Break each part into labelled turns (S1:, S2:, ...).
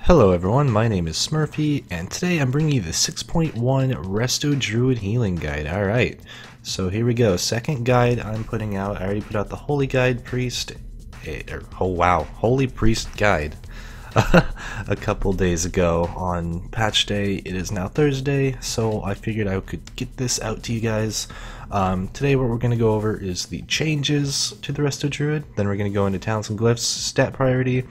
S1: Hello everyone, my name is Smurfy, and today I'm bringing you the 6.1 Resto Druid Healing Guide. Alright, so here we go. Second guide I'm putting out. I already put out the Holy Guide Priest, Holy Priest Guide a couple days ago on patch day. It is now Thursday, so I figured I could get this out to you guys. Today what we're going to go over is the changes to the Resto Druid, then we're going to go into talents and glyphs, stat priority,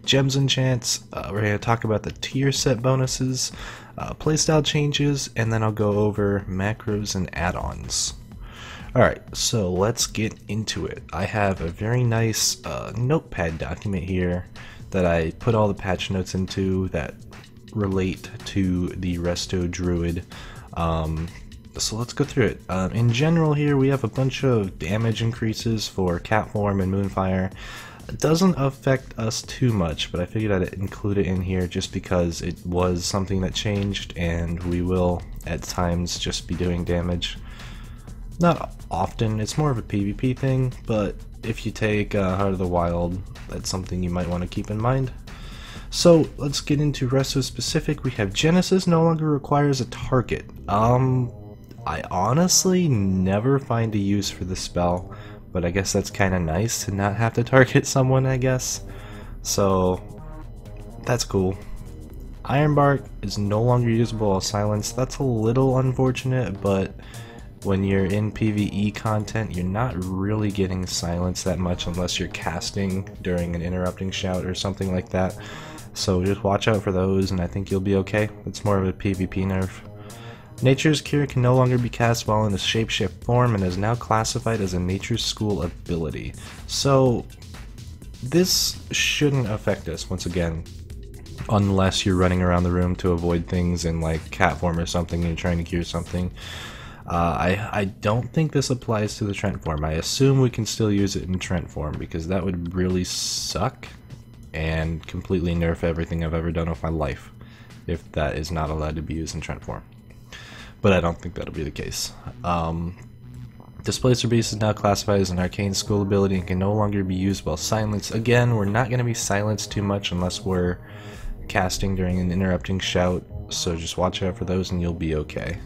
S1: gems and enchants, we're going to talk about the tier set bonuses, playstyle changes, and then I'll go over macros and add-ons. Alright, so let's get into it. I have a very nice notepad document here that I put all the patch notes into that relate to the Resto Druid. So let's go through it. In general here we have a bunch of damage increases for Cat Form and Moonfire. It doesn't affect us too much, but I figured I'd include it in here just because it was something that changed and we will at times just be doing damage. Not often, it's more of a PvP thing, but if you take Heart of the Wild, that's something you might want to keep in mind. So let's get into Resto specific. We have Genesis no longer requires a target. I honestly never find a use for the spell, but I guess that's kind of nice to not have to target someone, I guess. So that's cool. Ironbark is no longer usable as silence. That's a little unfortunate, but when you're in PvE content, you're not really getting silence that much unless you're casting during an interrupting shout or something like that. So just watch out for those and I think you'll be okay. It's more of a PvP nerf. Nature's Cure can no longer be cast while in a shapeshift form and is now classified as a Nature's School ability. So this shouldn't affect us once again, unless you're running around the room to avoid things in like cat form or something and you're trying to cure something. I don't think this applies to the Trent form. I assume we can still use it in Trent form because that would really suck and completely nerf everything I've ever done with my life if that is not allowed to be used in Trent form. But I don't think that'll be the case. Displacer Beast is now classified as an arcane school ability and can no longer be used while silenced. Again, we're not going to be silenced too much unless we're casting during an interrupting shout, so just watch out for those and you'll be okay.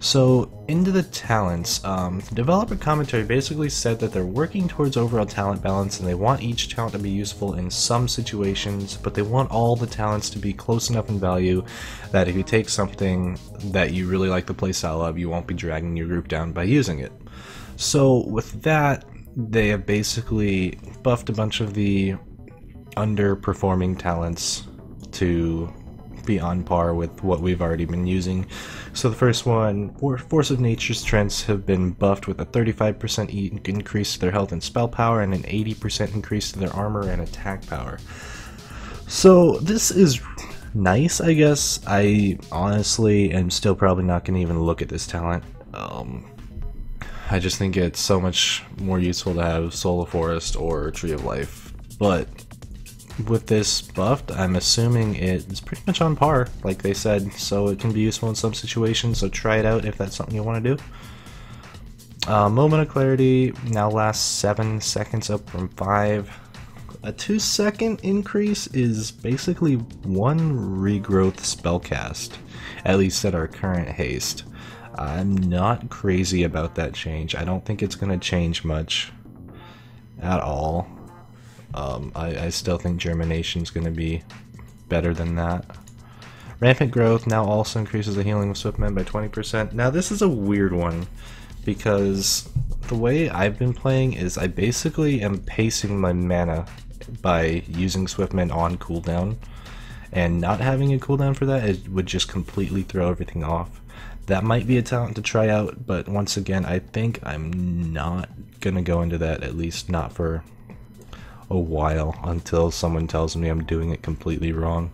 S1: So, into the talents, the developer commentary basically said that they're working towards overall talent balance and they want each talent to be useful in some situations, but they want all the talents to be close enough in value that if you take something that you really like the playstyle of, you won't be dragging your group down by using it. So, with that, they have basically buffed a bunch of the underperforming talents to be on par with what we've already been using. So the first one, Force of Nature's Strengths have been buffed with a 35% increase to their health and spell power and an 80% increase to their armor and attack power. So this is nice, I guess. I honestly am still probably not going to even look at this talent. I just think it's so much more useful to have Soul of Forest or Tree of Life. But with this buffed, I'm assuming it's pretty much on par, like they said, so it can be useful in some situations, so try it out if that's something you want to do. Moment of Clarity now lasts 7 seconds up from 5. A 2-second increase is basically 1 regrowth spellcast, at least at our current haste. I'm not crazy about that change. I don't think it's going to change much at all. I still think Germination is going to be better than that. Rampant Growth now also increases the healing of Swiftmen by 20%. Now this is a weird one because the way I've been playing is I basically am pacing my mana by using Swiftmen on cooldown, and not having a cooldown for that, it would just completely throw everything off. That might be a talent to try out, but once again I think I'm not going to go into that, at least not for a while, until someone tells me I'm doing it completely wrong.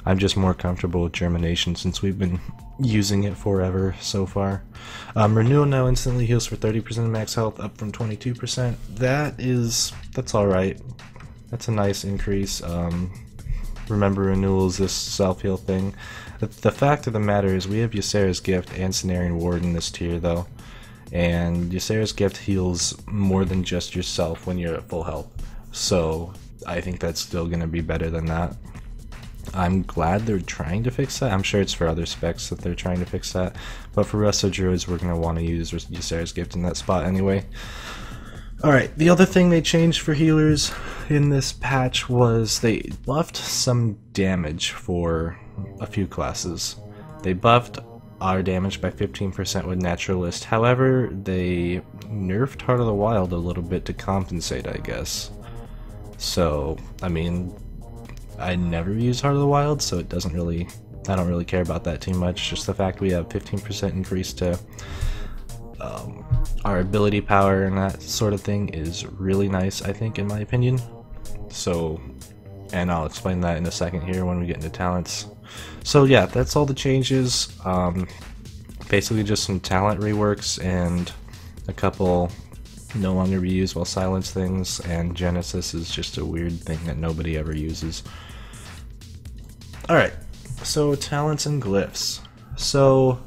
S1: I'm just more comfortable with Germination since we've been using it forever so far. Renewal now instantly heals for 30% of max health, up from 22%. That's alright. That's a nice increase. Remember, Renewal is this self-heal thing. The fact of the matter is we have Ysera's Gift and Cenarian Ward in this tier though, and Ysera's Gift heals more than just yourself when you're at full health. So I think that's still going to be better than that. I'm glad they're trying to fix that. I'm sure it's for other specs that they're trying to fix that, but for Resto Druids we're going to want to use Ysera's Gift in that spot anyway. Alright, the other thing they changed for healers in this patch was they buffed some damage for a few classes. They buffed our damage by 15% with Naturalist, however they nerfed Heart of the Wild a little bit to compensate, I guess. So, I mean, I never use Heart of the Wild, so it doesn't really, I don't really care about that too much. Just the fact we have 15% increase to our ability power and that sort of thing is really nice, I think, in my opinion. So, and I'll explain that in a second here when we get into talents. So yeah, that's all the changes. Basically just some talent reworks and a couple no longer be used while silence things, and Genesis is just a weird thing that nobody ever uses. Alright, so talents and glyphs. So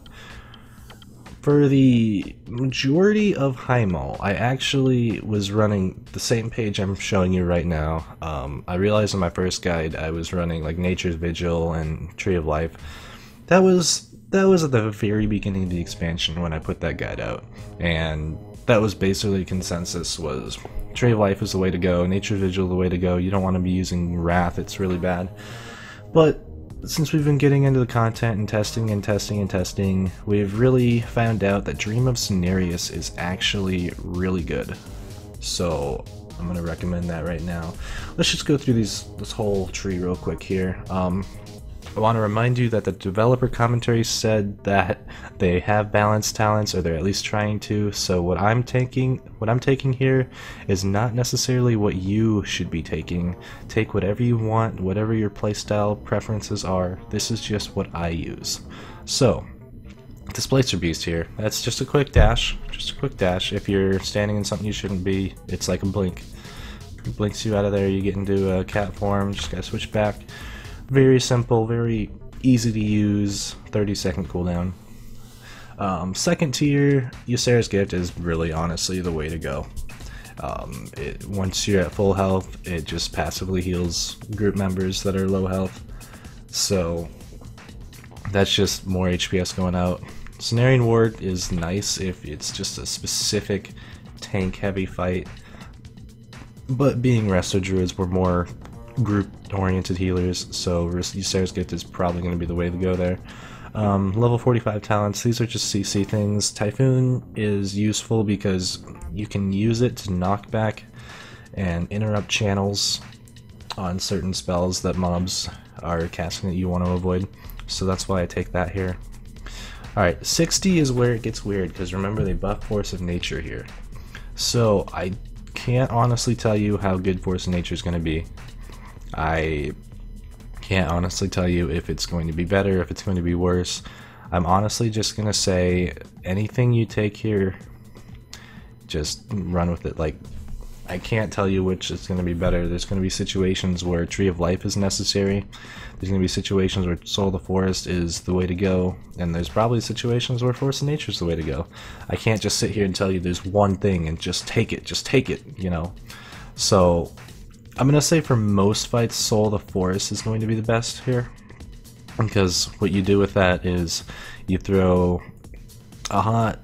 S1: for the majority of Hymal, I actually was running the same page I'm showing you right now. I realized in my first guide I was running like Nature's Vigil and Tree of Life. That was at the very beginning of the expansion when I put that guide out, and that was basically consensus was Tree of Life is the way to go, Nature's Vigil the way to go. You don't want to be using Wrath, it's really bad. But since we've been getting into the content and testing and testing and testing, we've really found out that Dream of Cenarius is actually really good. So I'm going to recommend that right now. Let's just go through this whole tree real quick here. I want to remind you that the developer commentary said that they have balanced talents, or they're at least trying to. So what I'm taking here is not necessarily what you should be taking. Take whatever you want, whatever your playstyle preferences are. This is just what I use. So Displacer Beast here. That's just a quick dash. Just a quick dash. If you're standing in something you shouldn't be, it's like a blink. It blinks you out of there. You get into a cat form. Just gotta switch back. Very simple, very easy to use, 30-second cooldown. Second tier, Ysera's Gift is really honestly the way to go. Once you're at full health, it just passively heals group members that are low health. So that's just more HPS going out. Cenarian Ward is nice if it's just a specific tank heavy fight. But being Resto Druids, we're more group-oriented healers, so Ysera's Gift is probably going to be the way to go there. Level 45 talents, these are just CC things. Typhoon is useful because you can use it to knock back and interrupt channels on certain spells that mobs are casting that you want to avoid, so that's why I take that here. Alright, 60 is where it gets weird, because remember they buff Force of Nature here. So I can't honestly tell you how good Force of Nature is going to be. I can't honestly tell you if it's going to be better, if it's going to be worse. I'm honestly just going to say anything you take here, just run with it. Like, I can't tell you which is going to be better. There's going to be situations where Tree of Life is necessary. There's going to be situations where Soul of the Forest is the way to go. And there's probably situations where Force of Nature is the way to go. I can't just sit here and tell you there's one thing and just take it, you know. So I'm going to say for most fights, Soul of the Forest is going to be the best here. Because what you do with that is you throw a Haunt,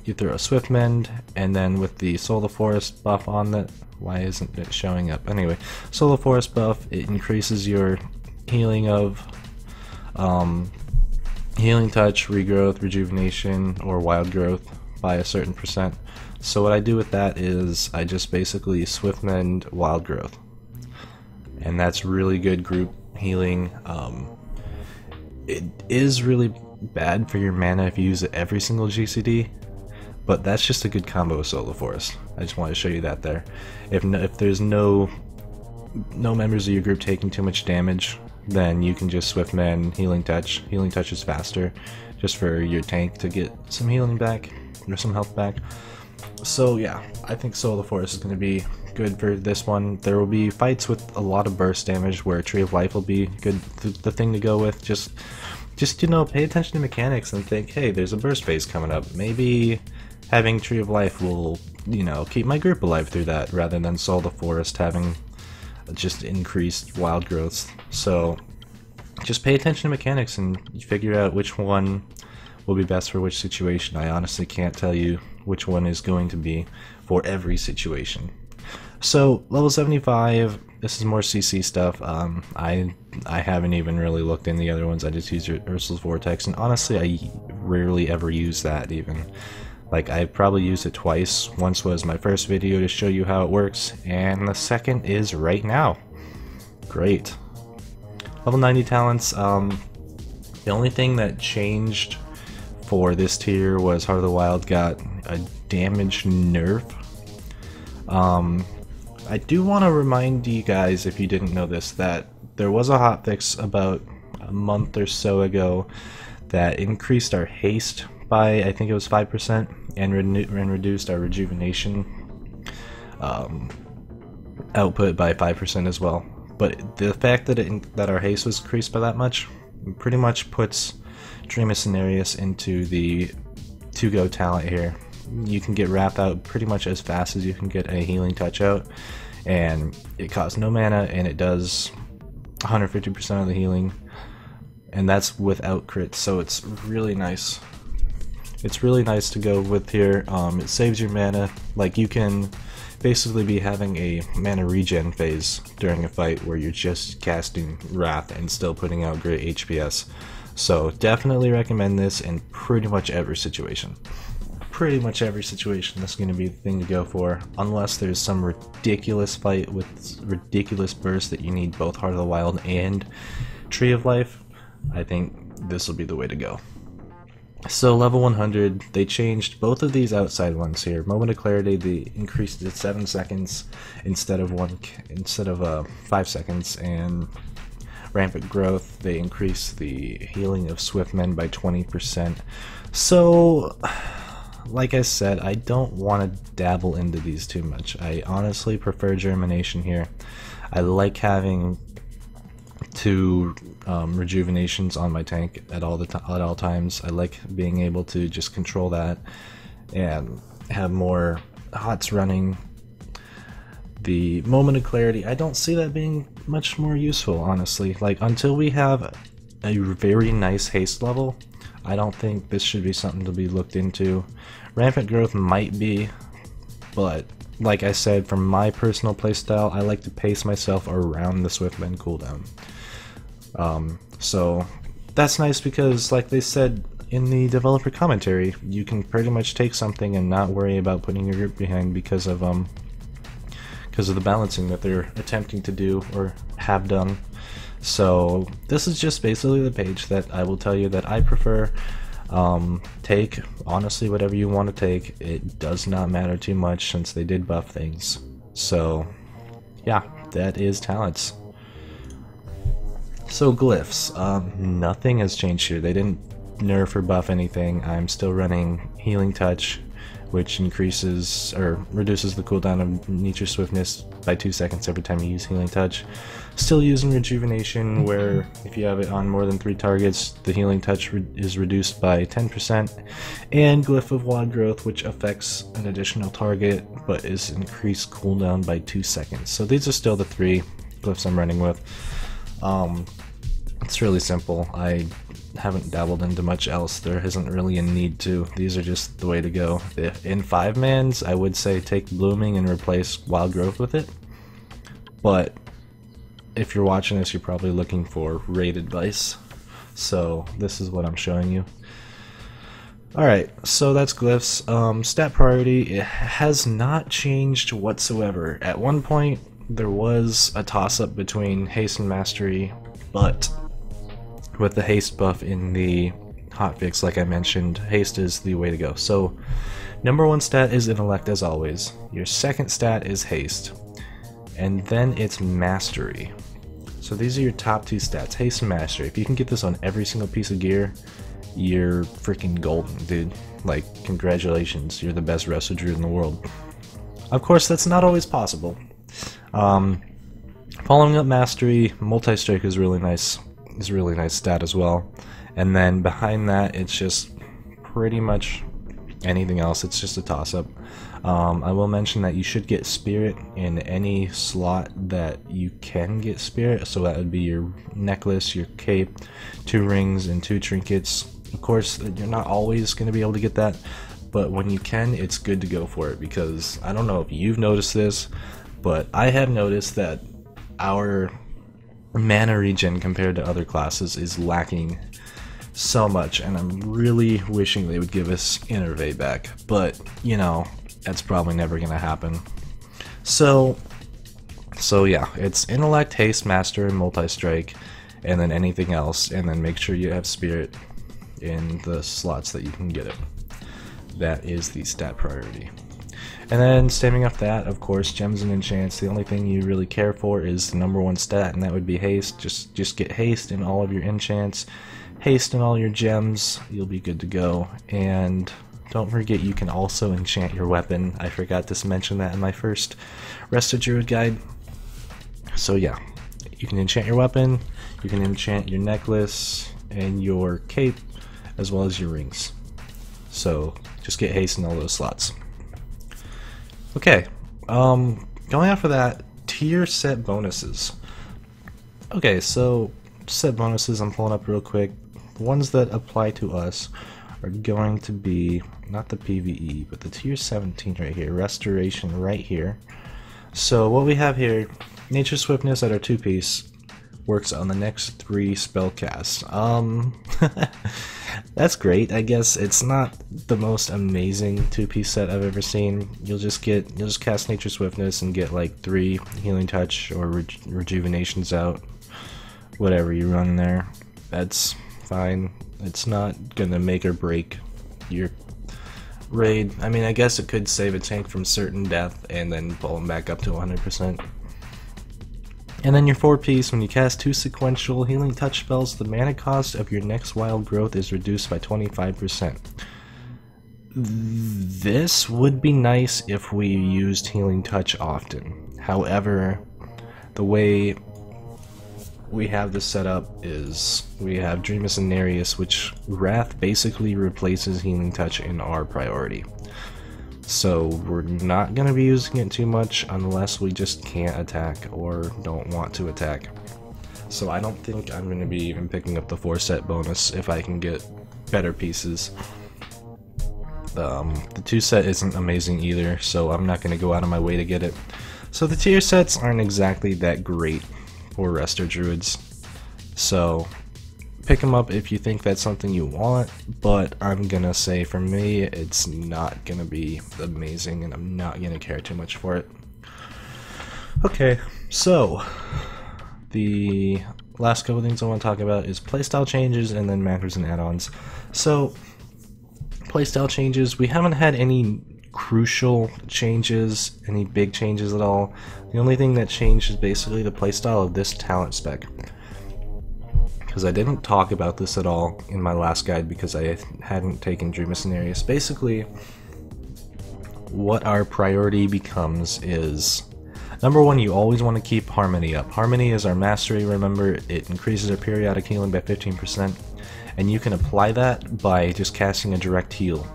S1: you throw a Swift Mend, and then with the Soul of the Forest buff on that, why isn't it showing up? Anyway, Soul of the Forest buff, it increases your healing of Healing Touch, Regrowth, Rejuvenation, or Wild Growth by a certain percent. So what I do with that is I just basically Swift Mend Wild Growth. And that's really good group healing. It is really bad for your mana if you use it every single GCD, but that's just a good combo with Soul of the Forest. I just wanted to show you that there. If there's no members of your group taking too much damage, then you can just Swift Mend Healing Touch. Healing Touch is faster, just for your tank to get some healing back, or some health back. So yeah, I think Soul of the Forest is going to be good for this one. There will be fights with a lot of burst damage where Tree of Life will be good, the thing to go with. Just you know, pay attention to mechanics and think, hey, there's a burst phase coming up. Maybe having Tree of Life will, you know, keep my group alive through that, rather than Soul of the Forest having just increased wild growths. So just pay attention to mechanics and figure out which one will be best for which situation. I honestly can't tell you which one is going to be for every situation. So level 75, this is more CC stuff. I haven't even really looked in the other ones. I just use Ursul's Vortex, and honestly I rarely ever use that even. Like, I probably used it twice. Once was my first video to show you how it works, and the second is right now. Great. Level 90 talents, the only thing that changed for this tier was Heart of the Wild got a damage nerf. I do want to remind you guys, if you didn't know this, that there was a hotfix about a month or so ago that increased our haste by, I think it was 5%, and reduced our rejuvenation output by 5% as well. But the fact that our haste was increased by that much pretty much puts Dreamus and Nereus into the to-go talent here. You can get Wrath out pretty much as fast as you can get a Healing Touch out, and it costs no mana, and it does 150% of the healing, and that's without crits, so it's really nice. It's really nice to go with here. It saves your mana. Like, you can basically be having a mana regen phase during a fight where you're just casting Wrath and still putting out great HPS. So definitely recommend this in pretty much every situation. Pretty much every situation that's going to be the thing to go for, unless there's some ridiculous fight with ridiculous burst that you need both Heart of the Wild and Tree of Life. I think this will be the way to go. So level 100, they changed both of these outside ones here. Moment of Clarity, they increased it 7 seconds instead of 5 seconds, and Rampant Growth, they increased the healing of Swift Men by 20%. So, like I said, I don't want to dabble into these too much. I honestly prefer Germination here. I like having 2 rejuvenations on my tank at all times. I like being able to just control that and have more hots running. The Moment of Clarity, I don't see that being much more useful, honestly. Like, until we have a very nice haste level, I don't think this should be something to be looked into. Rampant Growth might be, but like I said, from my personal playstyle, I like to pace myself around the Swiftmen cooldown. So that's nice because, like they said in the developer commentary, you can pretty much take something and not worry about putting your group behind because of the balancing that they're attempting to do or have done. So this is just basically the page that I will tell you that I prefer. Take honestly whatever you want to take. It does not matter too much since they did buff things. So yeah, that is talents. So Glyphs, nothing has changed here. They didn't nerf or buff anything. I'm still running Healing Touch, which increases or reduces the cooldown of Nature Swiftness by 2 seconds every time you use Healing Touch. Still using Rejuvenation, where if you have it on more than 3 targets, the Healing Touch is reduced by 10%, and Glyph of Wild Growth, which affects an additional target, but is increased cooldown by 2 seconds. So these are still the 3 glyphs I'm running with. It's really simple. I haven't dabbled into much else. There isn't really a need to. These are just the way to go. In 5-mans, I would say take Blooming and replace Wild Growth with it. But if you're watching this, you're probably looking for raid advice. So this is what I'm showing you. Alright, so that's Glyphs. Stat priority, it has not changed whatsoever. At one point, there was a toss-up between Haste and Mastery, but with the Haste buff in the hotfix, like I mentioned, Haste is the way to go. So, number 1 stat is Intellect as always. Your second stat is Haste. And then it's Mastery. So these are your top 2 stats, Haste and Mastery. If you can get this on every single piece of gear, you're freaking golden, dude. Like, congratulations, you're the best Resto Druid in the world. Of course, that's not always possible. Following up Mastery, Multi-Strike is really nice. Is a really nice stat as well. And then behind that, it's just pretty much anything else, it's just a toss-up. I will mention that you should get Spirit in any slot that you can get Spirit, so that would be your necklace, your cape, 2 rings, and 2 trinkets. Of course, you're not always going to be able to get that, but when you can, it's good to go for it, because I don't know if you've noticed this, but I have noticed that our mana regen compared to other classes is lacking so much, and I'm really wishing they would give us Innervate back, but you know, that's probably never gonna happen. So yeah, it's Intellect, Haste, Master, and Multi-Strike, and then anything else, and then make sure you have Spirit in the slots that you can get it. That is the stat priority. And then stemming off that, of course, gems and enchants, the only thing you really care for is the #1 stat, and that would be haste. Just get haste in all of your enchants, haste in all your gems, you'll be good to go. And don't forget, you can also enchant your weapon. I forgot to mention that in my first Resto Druid guide. So yeah, you can enchant your weapon, you can enchant your necklace and your cape, as well as your rings. So just get haste in all those slots. Okay, going off of that, tier set bonuses. Okay, so set bonuses I'm pulling up real quick. The ones that apply to us are going to be, not the PvE, but the tier 17 right here, Restoration right here. So what we have here, Nature Swiftness at our 2-piece, works on the next 3 spell casts. That's great. I guess it's not the most amazing 2-piece set I've ever seen. You'll just cast Nature Swiftness and get like 3 Healing Touch or Rejuvenations out, whatever you run there. That's fine. It's not gonna make or break your raid. I mean, I guess it could save a tank from certain death and then pull them back up to 100%. And then your 4-piece, when you cast 2 sequential Healing Touch spells, the mana cost of your next wild growth is reduced by 25%. This would be nice if we used Healing Touch often. However, the way we have this set up is we have Dreamus and Nereus, which Wrath basically replaces Healing Touch in our priority. So we're not going to be using it too much unless we just can't attack or don't want to attack. So I don't think I'm going to be even picking up the 4-set bonus if I can get better pieces. The 2-set isn't amazing either, so I'm not going to go out of my way to get it. So the tier sets aren't exactly that great for Resto Druids. So pick them up if you think that's something you want, but I'm gonna say for me it's not gonna be amazing and I'm not gonna care too much for it. Okay, so the last couple things I want to talk about is playstyle changes and then macros and add-ons. So playstyle changes, we haven't had any crucial changes, any big changes at all. The only thing that changed is basically the playstyle of this talent spec. Because I didn't talk about this at all in my last guide because I hadn't taken Dreamus and Nereus. Basically, what our priority becomes is, #1, you always want to keep Harmony up. Harmony is our mastery, remember, it increases our periodic healing by 15%, and you can apply that by just casting a direct heal.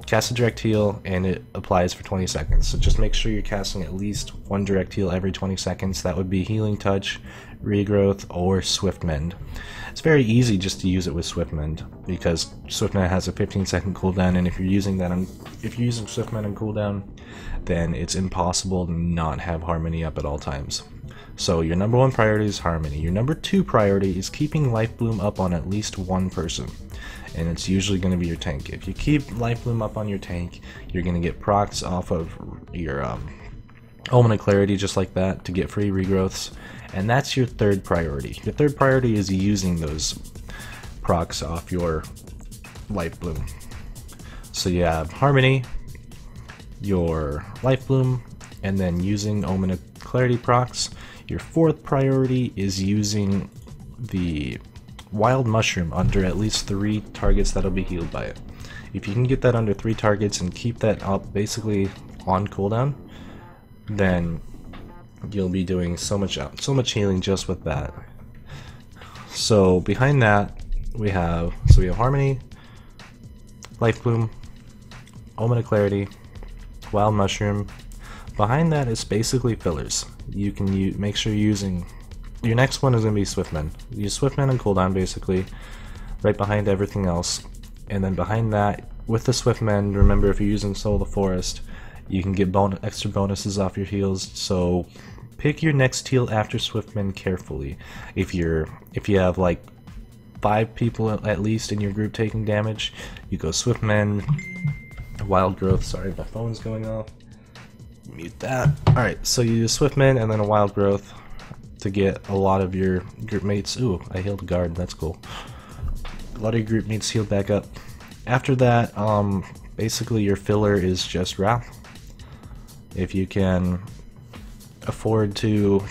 S1: Cast a direct heal and it applies for 20 seconds, so just make sure you're casting at least 1 direct heal every 20 seconds. That would be Healing Touch, Regrowth, or Swift Mend. It's very easy just to use it with Swift Mend because Swift Mend has a 15-second cooldown, and if you're using Swift Mend on cooldown, then it's impossible to not have Harmony up at all times. So your #1 priority is Harmony. Your #2 priority is keeping Life Bloom up on at least 1 person, and it's usually going to be your tank. If you keep Life Bloom up on your tank, you're going to get procs off of your Omen of Clarity just like that to get free regrowths, and that's your 3rd priority. Your 3rd priority is using those procs off your Life Bloom. So you have Harmony, your Life Bloom, and then using Omen of Clarity procs. Your 4th priority is using the Wild Mushroom under at least 3 targets that'll be healed by it. If you can get that under 3 targets and keep that up basically on cooldown, then you'll be doing so much healing just with that. So behind that we have Harmony, Life Bloom, Omen of Clarity, Wild Mushroom. Behind that is basically fillers. You can make sure you're using... Your next one is going to be Swiftman. Use Swiftman and cooldown basically, right behind everything else. And then behind that, with the Swiftman, remember if you're using Soul of the Forest, you can get extra bonuses off your heals, so pick your next heal after Swiftman carefully. If you have like 5 people at least in your group taking damage, you go Swiftman, Wild Growth, sorry my phone's going off, mute that. Alright, so you use Swiftman and then a Wild Growth to get a lot of your group mates. Ooh, I healed a guard, that's cool. A lot of your group mates healed back up. After that, basically your filler is just Wrath. If you can afford to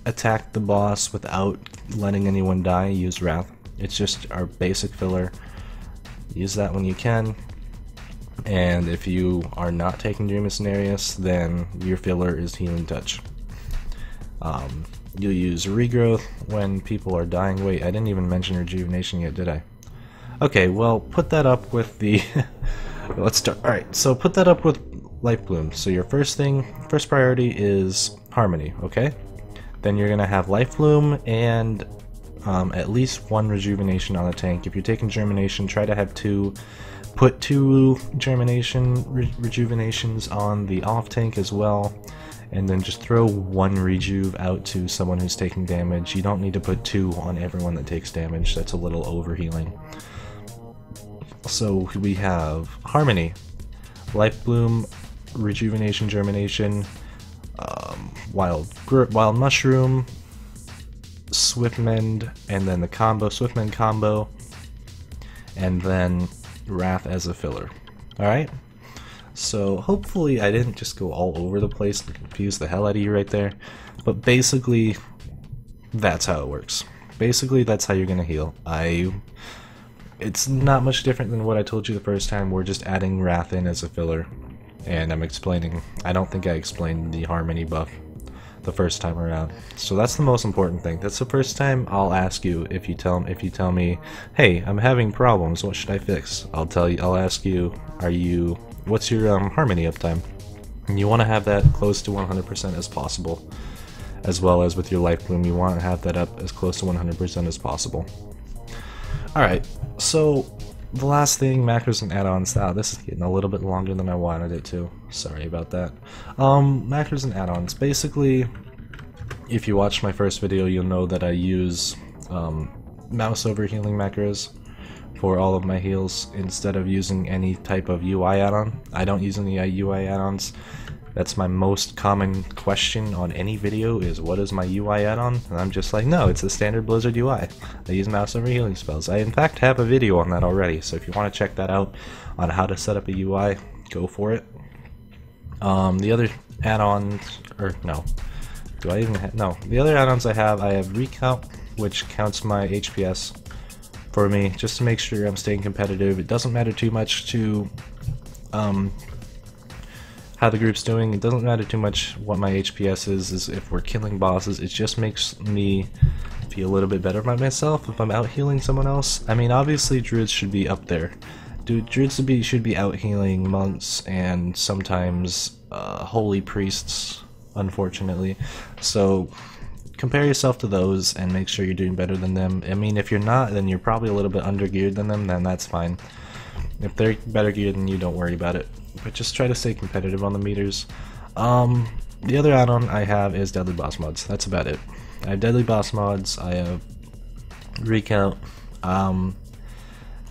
S1: attack the boss without letting anyone die, use Wrath. It's just our basic filler. Use that when you can. And if you are not taking Dream of Cenarius, then your filler is Healing Touch. You'll use Regrowth when people are dying. Wait, I didn't even mention Rejuvenation yet, did I? Okay, well, put that up with the... Let's start. Alright, so put that up with Life Bloom. So your first priority is Harmony, okay? Then you're gonna have Life Bloom and at least 1 Rejuvenation on the tank. If you're taking Germination, try to have 2. Put 2 Rejuvenations on the off tank as well, and then just throw 1 Rejuve out to someone who's taking damage. You don't need to put 2 on everyone that takes damage, that's a little overhealing. So we have Harmony, Life Bloom, Rejuvenation, Germination, Wild Mushroom, Swiftmend, and then the combo, Swiftmend combo, and then Wrath as a filler. Alright? So hopefully I didn't just go all over the place and confuse the hell out of you right there, but basically that's how it works. Basically that's how you're gonna heal. It's not much different than what I told you the first time. We're just adding Wrath in as a filler, and I'm explaining. I don't think I explained the Harmony buff the first time around. So that's the most important thing. That's the first time I'll ask you if you tell me, hey, I'm having problems, what should I fix? I'll ask you, what's your Harmony uptime? And you want to have that close to 100% as possible, as well as with your Life Bloom, you want to have that up as close to 100% as possible. Alright, so the last thing, macros and add-ons. This is getting a little bit longer than I wanted it to. Sorry about that. Macros and add-ons. Basically, if you watched my first video, you'll know that I use Mouseover Healing macros for all of my heals instead of using any type of UI add-on. I don't use any UI add-ons. That's my most common question on any video is, what is my UI add-on? And I'm just like, no, it's the standard Blizzard UI. I use Mouseover Healing spells. I in fact have a video on that already, so if you want to check that out on how to set up a UI, go for it. The other add-ons, or no, do I even have, no. The other add-ons I have Recount, which counts my HPS for me, just to make sure I'm staying competitive. It doesn't matter too much to how the group's doing. It doesn't matter too much what my HPS is if we're killing bosses. It just makes me feel a little bit better about myself if I'm out healing someone else. I mean, obviously Druids should be up there. Druids should be out healing monks and sometimes holy priests, unfortunately. So compare yourself to those and make sure you're doing better than them. I mean, if you're not, then you're probably a little bit under geared than them, then that's fine. If they're better geared than you, don't worry about it. But just try to stay competitive on the meters. The other add-on I have is Deadly Boss Mods. That's about it. I have Deadly Boss Mods, I have Recount,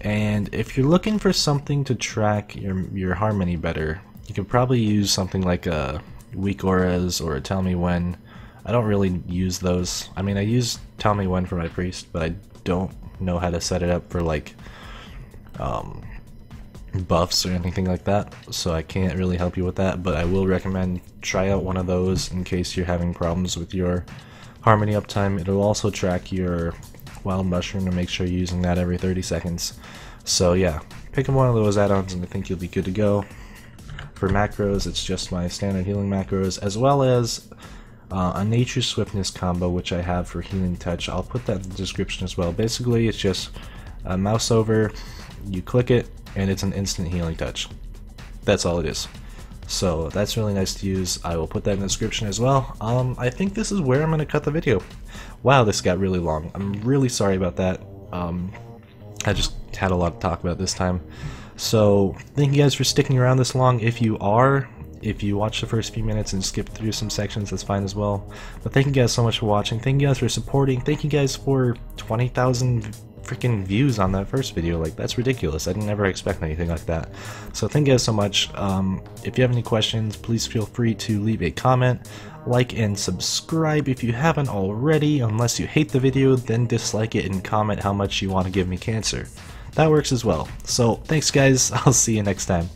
S1: and if you're looking for something to track your Harmony better, you could probably use something like a Weak Auras or a Tell Me When. I don't really use those. I mean, I use Tell Me When for my priest, but I don't know how to set it up for like buffs or anything like that, so I can't really help you with that, but I will recommend try out one of those in case you're having problems with your Harmony uptime. It'll also track your Wild Mushroom to make sure you're using that every 30 seconds. So yeah, pick one of those add-ons and I think you'll be good to go. For macros, it's just my standard healing macros, as well as a Nature Swiftness combo, which I have for Healing Touch. I'll put that in the description as well. Basically, it's just a mouse over, you click it, and it's an instant Healing Touch. That's all it is. So that's really nice to use. I will put that in the description as well. I think this is where I'm going to cut the video. Wow, this got really long. I'm really sorry about that. I just had a lot to talk about this time. So thank you guys for sticking around this long. If you watch the first few minutes and skip through some sections, that's fine as well. But thank you guys so much for watching. Thank you guys for supporting. Thank you guys for 20,000 freaking views on that first video. Like, that's ridiculous. I didn't ever expect anything like that. So thank you guys so much. If you have any questions, please feel free to leave a comment, like, and subscribe if you haven't already. Unless you hate the video, then dislike it and comment how much you want to give me cancer. That works as well. So thanks guys, I'll see you next time.